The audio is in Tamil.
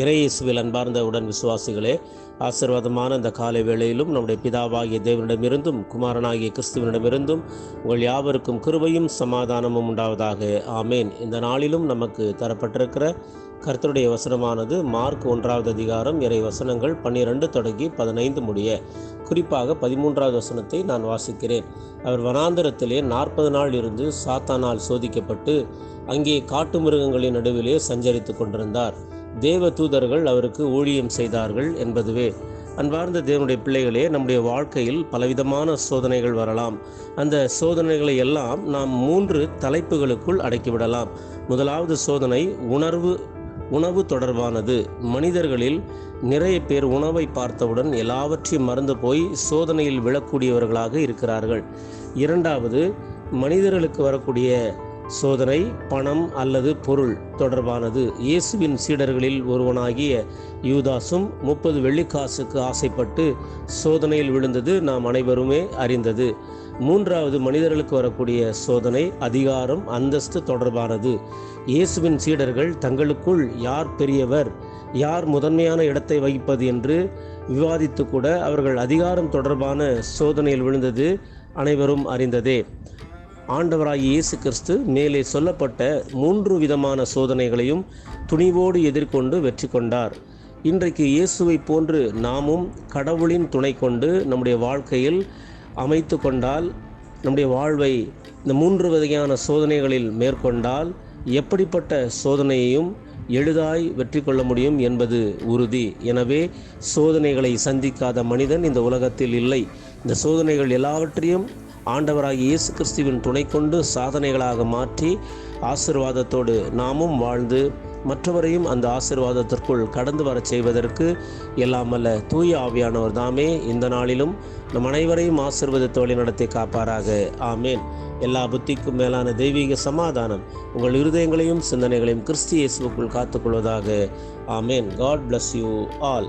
இறையேசுவில் அன்பார்ந்த உடன் விசுவாசிகளே, ஆசீர்வாதமான இந்த காலை வேளையிலும் நம்முடைய பிதாவாகிய தேவனிடமிருந்தும் குமாரனாகிய கிறிஸ்துவனிடமிருந்தும் உங்கள் யாவருக்கும் கிருபையும் சமாதானமும் உண்டாவதாக. ஆமேன். இந்த நாளிலும் நமக்கு தரப்பட்டிருக்கிற கர்த்தருடைய வசனமானது மார்க் 1வது அதிகாரம் இறை வசனங்கள் 12 தொடங்கி 15 முடிய, குறிப்பாக 13வது வசனத்தை நான் வாசிக்கிறேன். அவர் வனாந்தரத்திலே 40 நாள் இருந்து சாத்தானால் சோதிக்கப்பட்டு அங்கே காட்டு மிருகங்களின் நடுவிலே சஞ்சரித்து கொண்டிருந்தார். தேவ தூதர்கள் அவருக்கு ஊழியம் செய்தார்கள் என்பதுவே. அன்பார்ந்த தேவனுடைய பிள்ளைகளே, நம்முடைய வாழ்க்கையில் பலவிதமான சோதனைகள் வரலாம். அந்த சோதனைகளை எல்லாம் நாம் 3 தலைப்புகளுக்குள் அடக்கிவிடலாம். முதலாவது சோதனை உணவு தொடர்பானது. மனிதர்களில் நிறைய பேர் உணவை பார்த்தவுடன் எல்லாவற்றையும் மறந்து போய் சோதனையில் விழக்கூடியவர்களாக இருக்கிறார்கள். இரண்டாவது, மனிதர்களுக்கு வரக்கூடிய சோதனை பணம் அல்லது பொருள் தொடர்பானது. இயேசுவின் சீடர்களில் ஒருவனாகிய யூதாசும் 30 வெள்ளிக்காசுக்கு ஆசைப்பட்டு சோதனையில் விழுந்தது நாம் அனைவருமே அறிந்தது. மூன்றாவது, மனிதர்களுக்கு வரக்கூடிய சோதனை அதிகாரம் அந்தஸ்து தொடர்பானது. இயேசுவின் சீடர்கள் தங்களுக்குள் யார் பெரியவர், யார் முதன்மையான இடத்தை வகிப்பது என்று விவாதித்து கூட அவர்கள் அதிகாரம் தொடர்பான சோதனையில் விழுந்தது அனைவரும் அறிந்ததே. ஆண்டவராகிய இயேசு கிறிஸ்து மேலே சொல்லப்பட்ட 3 விதமான சோதனைகளையும் துணிவோடு எதிர்கொண்டு வெற்றி கொண்டார். இன்றைக்கு இயேசுவை போன்று நாமும் கடவுளின் துணை கொண்டு நம்முடைய வாழ்க்கையில் அமைத்து கொண்டால், நம்முடைய வாழ்வை இந்த 3 வகையான சோதனைகளில் மேற்கொண்டால் எப்படிப்பட்ட சோதனையையும் எளிதாய் வெற்றி கொள்ள முடியும் என்பது உறுதி. எனவே சோதனைகளை சந்திக்காத மனிதன் இந்த உலகத்தில் இல்லை. இந்த சோதனைகள் எல்லாவற்றையும் ஆண்டவராகிய இயேசு கிறிஸ்துவின் துணை கொண்டு சாதனைகளாக மாற்றி ஆசீர்வாதத்தோடு நாமும் வாழ்ந்து மற்றவரையும் அந்த ஆசீர்வாதத்திற்குள் கடந்து வர செய்வதற்கு எல்லாம் அல்ல தூய ஆவியானவர் தாமே இந்த நாளிலும் நம் அனைவரையும் ஆசீர்வாதத்தை வழிநடத்தி காப்பாராக. ஆமேன். எல்லா புத்திக்கும் மேலான தெய்வீக சமாதானம் உங்கள் இருதயங்களையும் சிந்தனைகளையும் கிறிஸ்து இயேசுவுக்குள் காத்துக்கொள்வதாக. ஆமேன். God bless you all.